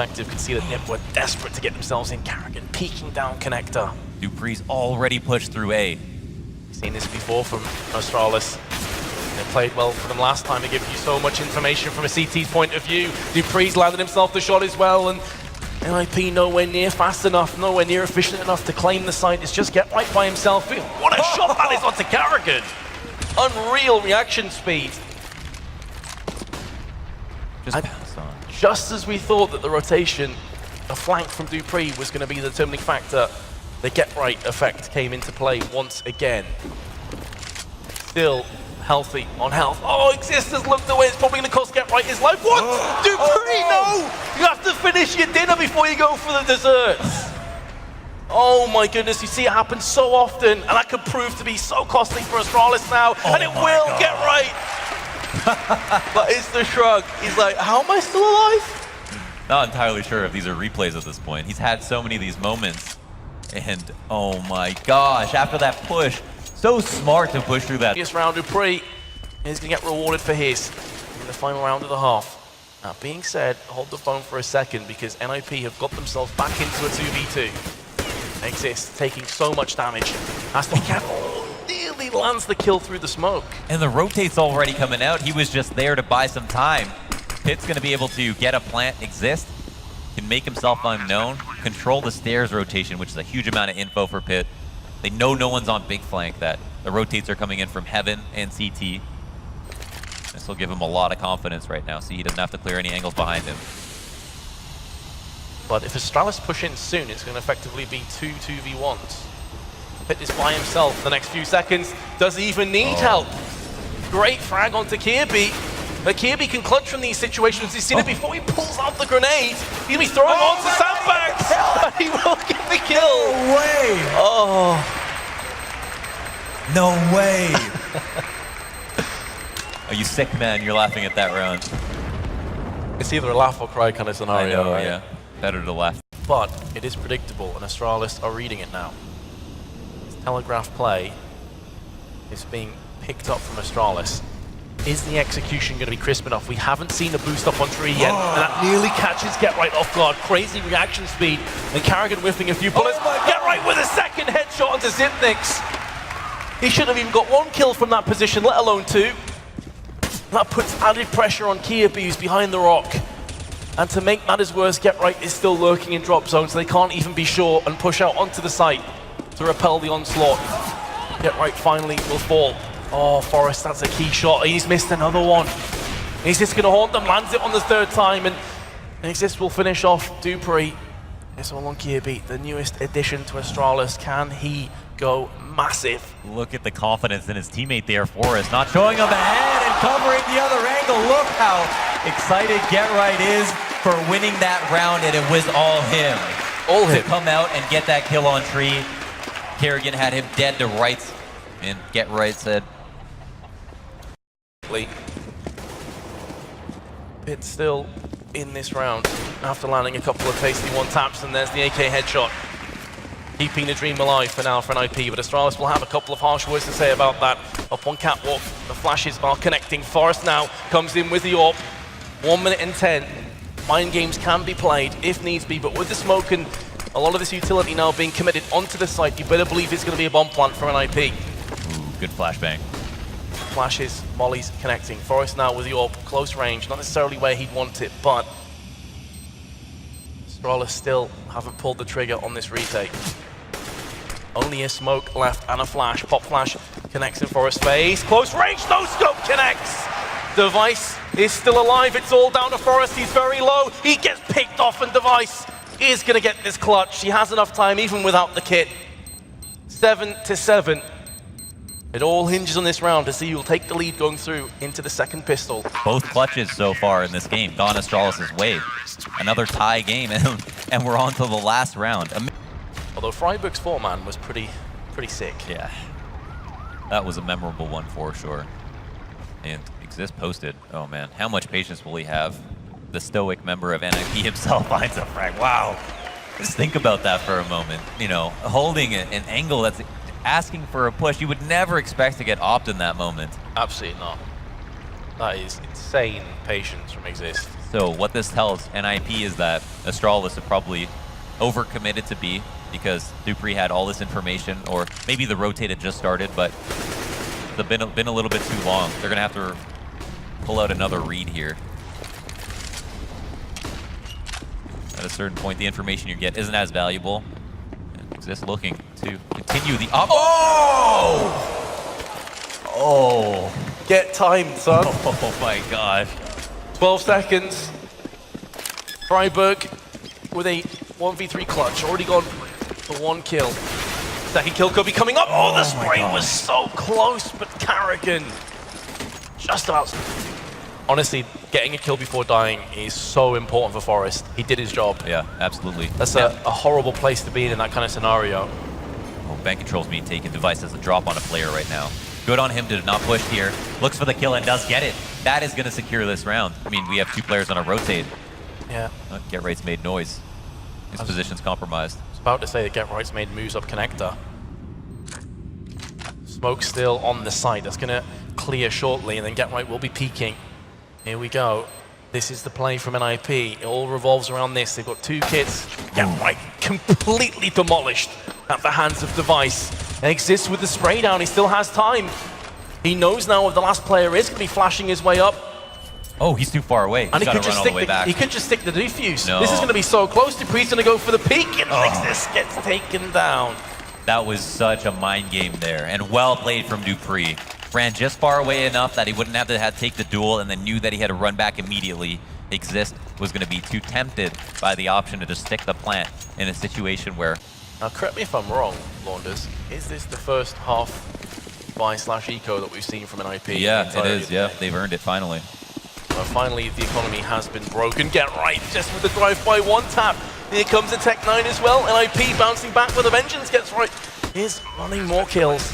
Active can see that Nip were desperate to get themselves in. Carrigan peeking down connector. Dupree's already pushed through A. Seen this before from Australis. They played well for them last time. They give you so much information from a CT's point of view. Dupree's landed himself the shot as well, and NIP nowhere near fast enough, nowhere near efficient enough to claim the site. It's just get right by himself. What a shot that is onto Carrigan! Unreal reaction speed. Just as we thought that the rotation, a flank from Dupree was going to be the determining factor, the get right effect came into play once again. Still healthy on health. Oh, Exist has looked away. It's probably going to cost get right his life. What? Dupree, no! You have to finish your dinner before you go for the desserts. Oh my goodness, you see it happen so often, and that could prove to be so costly for Australis now, and it will get right. But it's the shrug. He's like, how am I still alive? Not entirely sure if these are replays at this point. He's had so many of these moments. And oh my gosh, after that push, so smart to push through that. This round, Dupree is going to get rewarded for his in the final round of the half. That being said, hold the phone for a second because NIP have got themselves back into a 2v2. Exist taking so much damage. Has to be careful. Nearly lands the kill through the smoke. And the rotate's already coming out. He was just there to buy some time. Pitt's going to be able to get a plant, Exist, can make himself unknown, control the stairs rotation, which is a huge amount of info for Pitt. They know no one's on big flank, that the rotates are coming in from Heaven and CT. This will give him a lot of confidence right now, so he doesn't have to clear any angles behind him. But if Australis push in soon, it's going to effectively be 2-2v1s. Pitt is by himself for the next few seconds. Does he even need help? Great frag onto Kirby. But Kirby can clutch from these situations. He's seen it before. He pulls out the grenade. He'll be throwing onto sandbags. And he will get the kill. No way. Oh. No way. Oh, you sick man, you're laughing at that round. It's either a laugh or cry kind of scenario. I know, right? yeah. Better to laugh. But it is predictable, and Australis are reading it now. This telegraph play is being picked up from Australis. Is the execution going to be crisp enough? We haven't seen a boost up on Tree yet, and that nearly catches Get Right off guard. Crazy reaction speed, and Carrigan whiffing a few bullets. Get Right with a second headshot onto Zipnix. He should have even got one kill from that position, let alone two. That puts added pressure on Kirby, who's behind the rock. And to make matters worse, Get Right is still lurking in drop zones, so they can't even be sure and push out onto the site to repel the onslaught. Get Right finally will fall. Oh, Forrest, that's a key shot. He's missed another one. He's just going to haunt them, lands it on the third time, and Exist will finish off Dupree. It's all on Kirby, the newest addition to Australis. Can he go massive? Look at the confidence in his teammate there, Forrest, not showing him ahead and covering the other angle. Look how excited Get Right is for winning that round, and it was all him. All him. To come out and get that kill on Tree. Kerrigan had him dead to rights, and Get Right said, Pitt still in this round after landing a couple of tasty one taps, and there's the AK headshot. Keeping the dream alive for now for an IP, but Australis will have a couple of harsh words to say about that. Up on catwalk, the flashes are connecting. Forrest now comes in with the AWP. 1 minute and 10. Mind games can be played if needs be, but with the smoke and a lot of this utility now being committed onto the site, you better believe it's going to be a bomb plant from an IP. ooh, good flashbang. Flashes, mollies connecting. Forrest now with the AWP, close range, not necessarily where he'd want it, but Australis still haven't pulled the trigger on this retake. Only a smoke left and a flash. Pop flash connects in Forrest's face. Close range, no scope connects. Device is still alive. It's all down to Forrest. He's very low. He gets picked off, and Device is going to get this clutch. He has enough time even without the kit. 7-7. It all hinges on this round to see who will take the lead going through into the second pistol. Both clutches so far in this game gone Australis' way. Another tie game, and we're on to the last round. Although Freiburg's four-man was pretty sick. Yeah, that was a memorable one for sure. And Exist posted, oh man, how much patience will he have? The stoic member of NIP himself finds a frag. Wow, just think about that for a moment. You know, holding an angle that's asking for a push, you would never expect to get opt in that moment. Absolutely not. That is insane patience from Exist. So what this tells NIP is that Astralis are probably overcommitted to B because dupreeh had all this information, or maybe the rotate had just started, but it's been a little bit too long. They're gonna have to pull out another read here. At a certain point, the information you get isn't as valuable. And just looking to continue the up. Oh! Oh. Get timed, son. Oh my god. 12 seconds. Freiburg with a 1v3 clutch. Already gone for 1 kill. Second kill could be coming up. Oh, the spray was so close, but Carrigan just about. Honestly, getting a kill before dying is so important for Forest. He did his job. Yeah, absolutely. That's a horrible place to be in that kind of scenario. Oh, bank control's being taken. Device has a drop on a player right now. Good on him to not push here. Looks for the kill and does get it. That is going to secure this round. I mean, we have 2 players on a rotate. Yeah. Get Right's made noise. His position's compromised. I was about to say that Get Right's made moves up connector. Smoke still on the side. That's going to clear shortly, and then Get Right will be peeking. Here we go. This is the play from NIP. It all revolves around this. They've got 2 kits. Get Right completely demolished at the hands of Device. And exists with the spray down. He still has time. He knows now if the last player is going to be flashing his way up. Oh, he's too far away. And He's got to run all the way back. He could just stick the defuse. No. This is going to be so close. dupreeh's going to go for the peek, and this gets taken down. That was such a mind game there, and well played from dupreeh. Ran just far away enough that he wouldn't have to take the duel, and then knew that he had to run back immediately. Exist was going to be too tempted by the option to just stick the plant in a situation where... Now, correct me if I'm wrong, Launders. Is this the first half buy/eco that we've seen from NIP? Yeah, it is. Yeah, they've earned it finally. Finally, the economy has been broken. Get Right just with the drive-by 1 tap. Here comes the Tech-9 as well. NIP bouncing back with a vengeance. Gets Right is running more kills.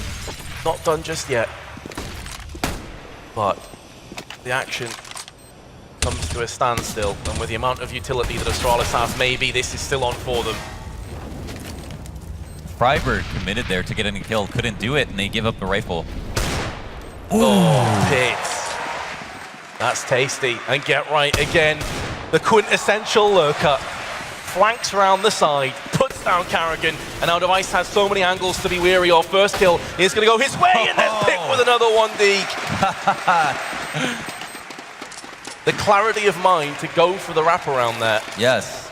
Not done just yet. But the action comes to a standstill, and with the amount of utility that Astralis have, maybe this is still on for them. Freiburg committed there to getting a kill, couldn't do it, and they give up the rifle. Oh, Pits. That's tasty. And Get Right again, the quintessential lurker. Flanks around the side, puts down Carrigan, and now Device has so many angles to be wary of. First kill is going to go his way, and then Pick with another 1 deke. The clarity of mind to go for the wraparound there. Yes.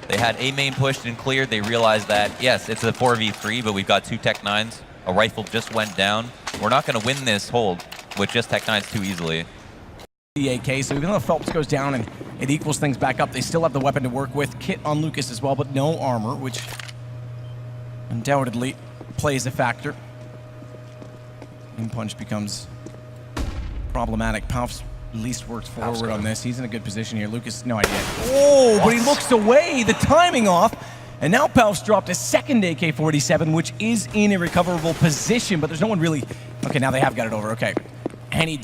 They had A main pushed and cleared. They realized that, yes, it's a 4v3, but we've got 2 Tech-9s. A rifle just went down. We're not going to win this hold with just Tech-9s too easily. The AK, so even though Phelps goes down and it equals things back up, they still have the weapon to work with. Kit on Lucas as well, but no armor, which undoubtedly plays a factor. And punch becomes problematic. Pauf's least works forward on this. He's in a good position here. Lucas, no idea. Oh, but he looks away. The timing off. And now Pauf's dropped a second AK-47, which is in a recoverable position, but there's no one really... Okay, now they have got it over. Okay. Henny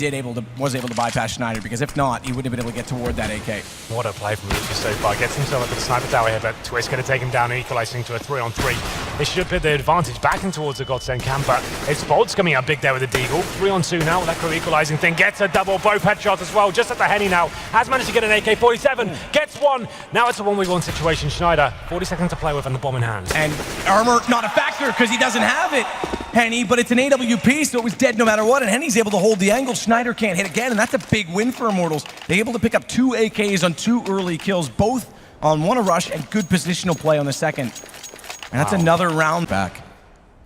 was able to bypass Schneider, because if not, he wouldn't have been able to get toward that AK. What a play from Lucas so far. Gets himself up to the sniper tower here, but Twist going to take him down, equalizing to a 3-on-3. They should put the advantage back in towards the Godsend camp, but it's Bolt's coming up big there with the Deagle. 3-on-2 now with that crew equalizing thing. Gets a double, both headshots as well, just at the Henny now. Has managed to get an AK-47, gets one. Now it's a 1v1 situation. Schneider, 40 seconds to play with and the bomb in hand. And armor, not a factor, because he doesn't have it, Henny, but it's an AWP, so it was dead no matter what, and Henny's able to hold the angle. Schneider can't hit again, and that's a big win for Immortals. They're able to pick up 2 AKs on 2 early kills, both on 1 rush and good positional play on the second. And that's another round back.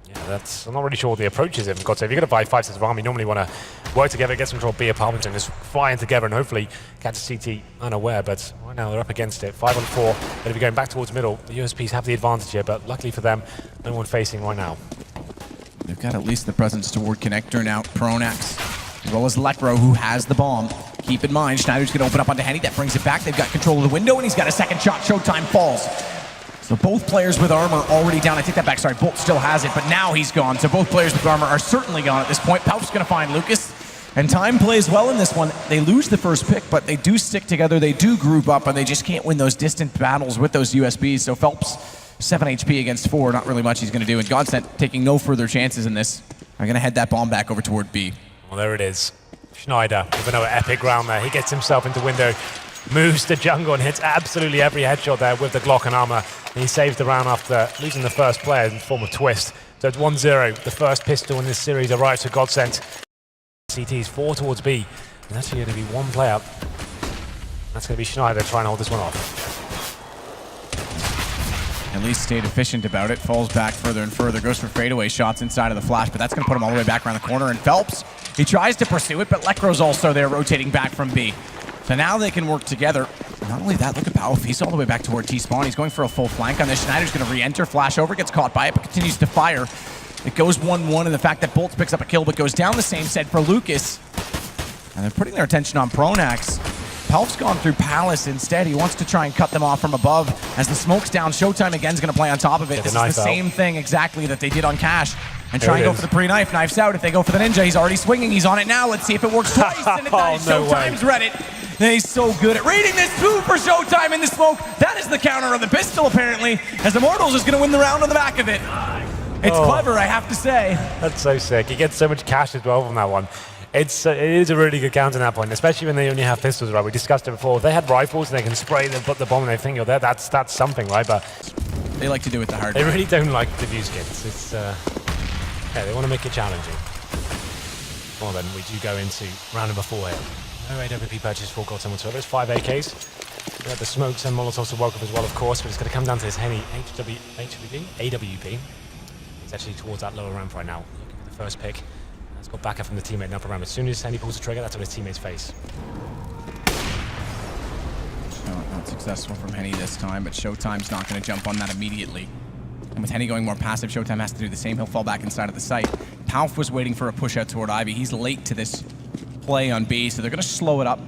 Yeah, I'm not really sure what the approach is. If you're going to buy 5 sets of arm, you normally want to work together, get some control B apartment, and just fly in together and hopefully catch a CT unaware. But right now they're up against it. 5-on-4. They'll be going back towards middle. The USPs have the advantage here, but luckily for them, no one facing right now. They've got at least the presence toward connector now. Pronax, as well as Lecro, who has the bomb. Keep in mind, Schneider's going to open up onto Henny. That brings it back. They've got control of the window, and he's got a second shot. Showtime falls. So both players with armor already down. I take that back. Sorry, Bolt still has it, but now he's gone. So both players with armor are certainly gone at this point. Pauf's going to find Lucas, and time plays well in this one. They lose the first pick, but they do stick together. They do group up, and they just can't win those distant battles with those USBs. So Phelps, 7 HP against 4. Not really much he's going to do. And Godsent taking no further chances in this. I'm going to head that bomb back over toward B. Well, there it is. Schneider with another epic round there. He gets himself into window. moves to jungle and hits absolutely every headshot there with the Glock and armor. And he saves the round after losing the first player in the form of Twist. So it's 1-0. The first pistol in this series arrives to Godsent. CT's 4 towards B. And that's going to be one player. That's going to be Schneider trying to hold this one off. At least stayed efficient about it. Falls back further and further. Goes for fadeaway shots inside of the flash, but that's going to put him all the way back around the corner. And Phelps, he tries to pursue it, but Lekro's also there rotating back from B. So now they can work together. Not only that, look at Balf. He's all the way back toward T-spawn. He's going for a full flank on this. Schneider's going to re-enter, flash over, gets caught by it, but continues to fire. It goes 1-1, and the fact that Bolts picks up a kill but goes down the same said for Lucas. And they're putting their attention on Pronax. Pelf's gone through Palace instead. He wants to try and cut them off from above. As the smoke's down, Showtime again is going to play on top of it. This is the same thing exactly that they did on Cash. And try and go for the pre-knife. Knife's out. If they go for the ninja, he's already swinging. He's on it now. Let's see if it works twice. And it does. No Showtime's read it. And he's so good at reading this too for Showtime in the smoke. That is the counter of the pistol, apparently. As Immortals is going to win the round on the back of it. It's clever, I have to say. That's so sick. He gets so much cash as well from that one. It is a really good counter at that point, especially when they only have pistols, right? We discussed it before. If they had rifles and they can spray them, put the bomb and they think you're there, that's something, right? But they like to do it the hard way. way. They really don't like diffuse skins. It's, yeah, they want to make it challenging. Well then, we do go into round number 4 here. No AWP purchase for Godsent whatsoever. It's 5 AKs. We have the smokes and Molotovs to welcome as well, of course, but it's going to come down to this Henny AWP. He's actually towards that lower ramp right now, looking for the first pick. He's got backup from the teammate in the upper ramp. As soon as Henny pulls the trigger, that's what his teammates face. Not successful from Henny this time, but Showtime's not going to jump on that immediately. And with Henny going more passive, Showtime has to do the same. He'll fall back inside of the site. Palf was waiting for a push out toward Ivy. He's late to this play on B, so they're going to slow it up.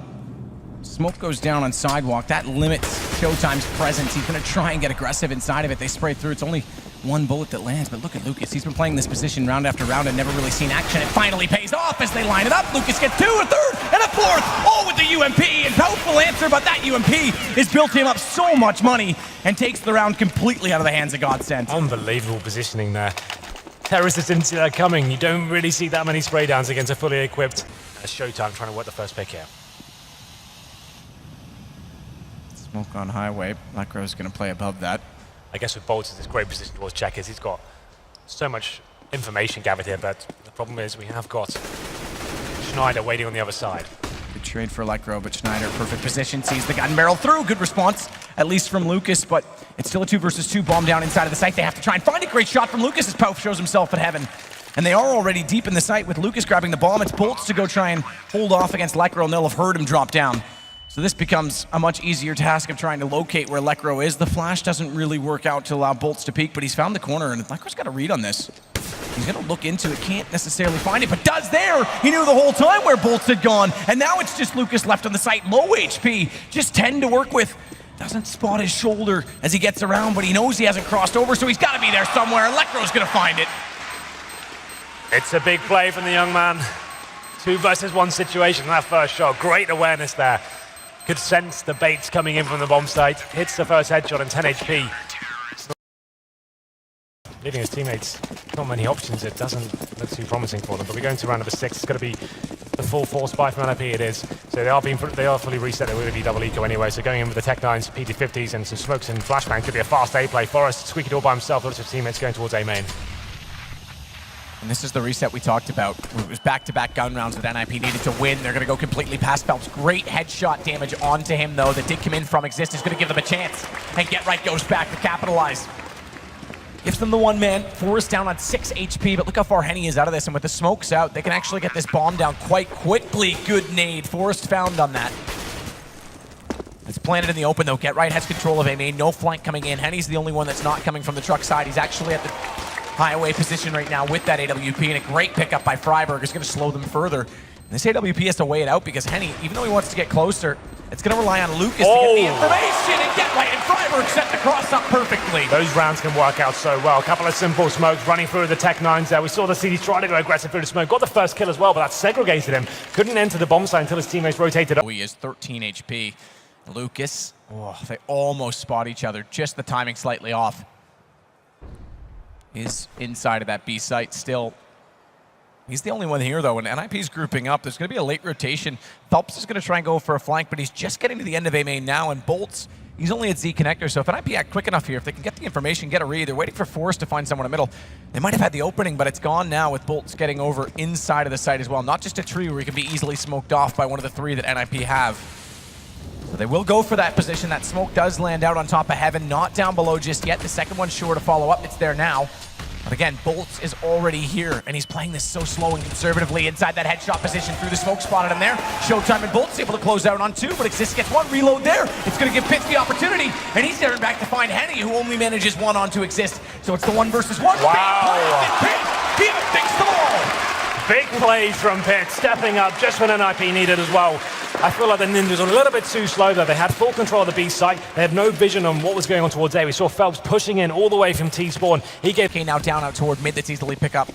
Smoke goes down on Sidewalk. That limits Showtime's presence. He's going to try and get aggressive inside of it. They spray through. It's only one bullet that lands, but look at Lucas. He's been playing this position round after round and never really seen action. It finally pays off as they line it up. Lucas gets 2, a third, and a fourth, all with the UMP. And powerful answer, but that UMP has built him up so much money and takes the round completely out of the hands of Godsent. Unbelievable positioning there. Terrorists didn't see that coming. You don't really see that many spray downs against a fully equipped Showtime trying to work the first pick here. Smoke on highway. Lekro's going to play above that. I guess with Bolts, it's this great position towards checkers. He's got so much information gathered here, but the problem is we have got Schneider waiting on the other side. Good trade for Lekro, but Schneider, perfect position, sees the gun barrel through. Good response, at least from Lucas, but it's still a 2 versus 2 bomb down inside of the site. They have to try and find a great shot from Lucas as Pauf shows himself at heaven. And they are already deep in the site with Lucas grabbing the bomb. It's Bolts to go try and hold off against Lekro, and they'll have heard him drop down. So this becomes a much easier task of trying to locate where Lekro is. The flash doesn't really work out to allow Bolts to peek, but he's found the corner, and Lekro's got a read on this. He's going to look into it, can't necessarily find it, but does there! He knew the whole time where Bolts had gone, and now it's just Lucas left on the site. Low HP, just 10 to work with. Doesn't spot his shoulder as he gets around, but he knows he hasn't crossed over, so he's got to be there somewhere, and Lekro's going to find it. It's a big play from the young man. 2 versus 1 situation in that first shot. Great awareness there. Could sense the baits coming in from the bomb site. Hits the first headshot and 10 HP. Leaving his teammates not many options. It doesn't look too promising for them. But we're going to round number 6. It's going to be the full force buy from NIP. It is. So they are fully reset. They're going to be double eco anyway. So going in with the Tech 9s, PT50s, and some smokes and flashbang could be a fast A play. Forrest squeaky all by himself. Lots of teammates going towards A main. And this is the reset we talked about. It was back-to-back gun rounds that NIP needed to win. They're going to go completely past Phelps. Great headshot damage onto him, though, that did come in from Exist. Is going to give them a chance. And Get Right goes back to capitalize. Gives them the one man. Forrest down on 6 HP, but look how far Henny is out of this. And with the smokes out, they can actually get this bomb down quite quickly. Good nade. Forrest found on that. It's planted in the open, though. Get Right has control of A main. No flank coming in. Henny's the only one that's not coming from the truck side. He's actually at the highway position right now with that AWP, and a great pickup by Freiberg is going to slow them further. And this AWP has to weigh it out because Henny, even though he wants to get closer, it's going to rely on Lucas to get the information and Get Right, and Freiberg set the cross up perfectly. Those rounds can work out so well. A couple of simple smokes running through the Tech 9s there. We saw the CD try to go aggressive through the smoke. Got the first kill as well, but that segregated him. Couldn't enter the bomb site until his teammates rotated up. He is 13 HP. Lucas, they almost spot each other. Just the timing slightly off. Is inside of that B site still. He's the only one here, though, and NIP's grouping up. There's going to be a late rotation. Phelps is going to try and go for a flank, but he's just getting to the end of A main now, and Bolts, he's only at Z connector, so if NIP act quick enough here, if they can get the information, get a read, they're waiting for Forrest to find someone in the middle. They might have had the opening, but it's gone now with Bolts getting over inside of the site as well. Not just a tree where he can be easily smoked off by one of the three that NIP have. So they will go for that position. That smoke does land out on top of Heaven, not down below just yet. The second one's sure to follow up. It's there now. But again, Bolts is already here, and he's playing this so slow and conservatively inside that headshot position through the smoke, spotted him there. Showtime and Bolts able to close out on two, but Exist gets one reload there. It's going to give Pitts the opportunity, and he's staring back to find Henny, who only manages one onto Exist. So it's the 1 versus 1. Wow. He even thinks the ball. Big plays from Pitt, stepping up just when NIP needed as well. I feel like the Ninjas were a little bit too slow though. They had full control of the B site. They had no vision on what was going on towards A. We saw Phelps pushing in all the way from T-spawn. He gave now down out toward mid that's easily pick up.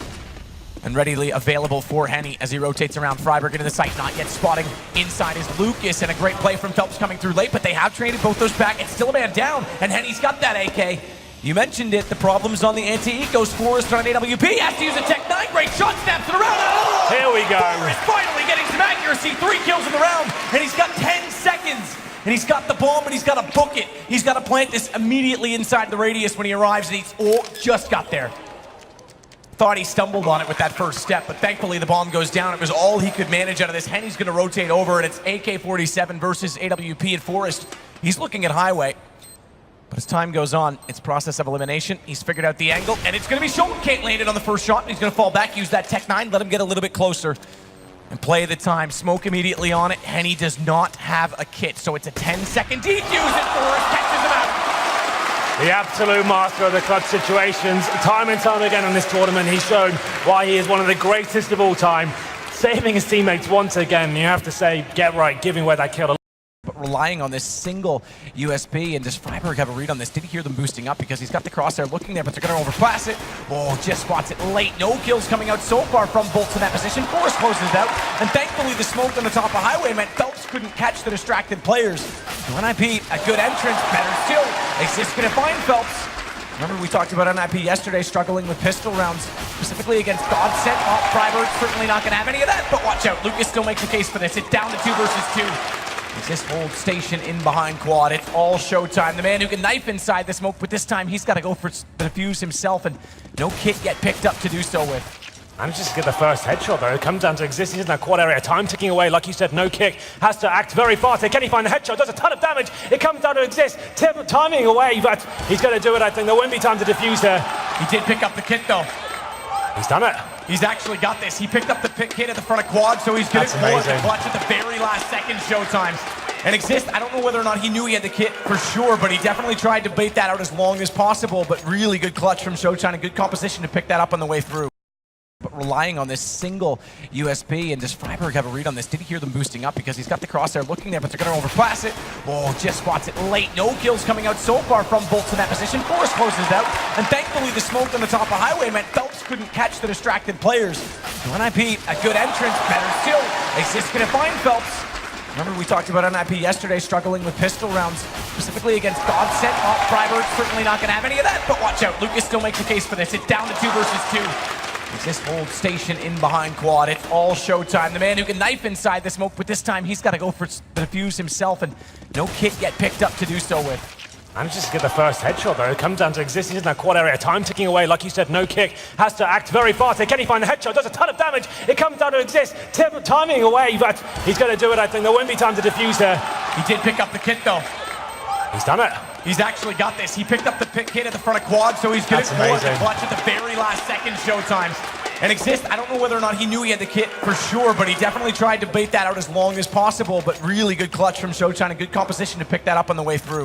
And readily available for Henny as he rotates around Freiburg into the site, not yet spotting. Inside is Lucas, and a great play from Phelps coming through late, but they have traded both those back. It's still a man down, and Henny's got that AK. You mentioned it, the problem's on the anti-ecos. Forrest on an AWP, has to use a Tech 9, great shot, snaps it around. Oh! Here we go. Forrest finally getting some accuracy, 3 kills in the round, and he's got 10 seconds. And he's got the bomb, and he's got to book it. He's got to plant this immediately inside the radius when he arrives, and he's just got there. Thought he stumbled on it with that first step, but thankfully the bomb goes down. It was all he could manage out of this. Henny's going to rotate over, and it's AK-47 versus AWP and Forrest. He's looking at Highway. But as time goes on, it's process of elimination. He's figured out the angle, and it's going to be shown. Can't land it on the first shot. He's going to fall back, use that Tech 9, let him get a little bit closer, and play the time. Smoke immediately on it. Henny does not have a kit, so it's a 10-second defuse, and Forrest catches him out. The absolute master of the clutch situations. Time and time again in this tournament, he's shown why he is one of the greatest of all time. Saving his teammates once again. You have to say, get right, giving away that kill. But relying on this single USB, and does Freiburg have a read on this? Did he hear them boosting up? Because he's got the crosshair looking there, but they're going to overpass it. Oh, just spots it late. No kills coming out so far from Bolts in that position. Forrest closes it out, and thankfully the smoke on the top of Highway meant Phelps couldn't catch the distracted players. So NIP, a good entrance, better still. Exist going to find Phelps. Remember we talked about NIP yesterday struggling with pistol rounds, specifically against Godsent. Oh, Freiburg certainly not going to have any of that, but watch out. Lucas still makes the case for this. It's down to 2 versus 2. Exist holds station in behind quad. It's all showtime. The man who can knife inside the smoke, but this time he's got to go for the defuse himself, and no kit yet picked up to do so with. Manages to get the first headshot though. It comes down to Exist. He's in that quad area. Time ticking away. Like you said, no kick. Has to act very fast. Can he find the headshot? Does a ton of damage. It comes down to Exist. Timing away, but he's going to do it. I think there won't be time to defuse there. He did pick up the kit though. He's done it. He's actually got this. He picked up the kit at the front of quad, so he's good for the clutch at the very last second showtimes. And Exist, I don't know whether or not he knew he had the kit for sure, but he definitely tried to bait that out as long as possible. But really good clutch from Showtime and good composition to pick that up on the way through. But relying on this single USB, and does Freiburg have a read on this? Did he hear them boosting up? Because he's got the crosshair looking there, but they're going to overpass it. Oh, just spots it late. No kills coming out so far from Bolts in that position. Forrest closes it out, and thankfully the smoke on the top of Highway meant Phelps couldn't catch the distracted players. So NIP, a good entrance, better still. Exist going to find Phelps. Remember we talked about NIP yesterday struggling with pistol rounds, specifically against Godsent. Oh, Freiburg certainly not going to have any of that, but watch out. Lucas still makes the case for this. It's down to 2 versus 2. Exist holds station in behind quad. It's all showtime. The man who can knife inside the smoke, but this time he's got to go for the defuse himself, and no kit yet picked up to do so with. Manages to get the first headshot though. It comes down to Exist. He's in that quad area. Time ticking away. Like you said, no kick. Has to act very fast. Can he find the headshot? Does a ton of damage. It comes down to Exist. Timing away, but he's going to do it. I think there won't be time to defuse there. He did pick up the kit though. He's done it. He's actually got this. He picked up the kit at the front of quad, so he's good for the clutch at the very last second showtimes. And Exist, I don't know whether or not he knew he had the kit for sure, but he definitely tried to bait that out as long as possible. But really good clutch from Showtime and good composition to pick that up on the way through.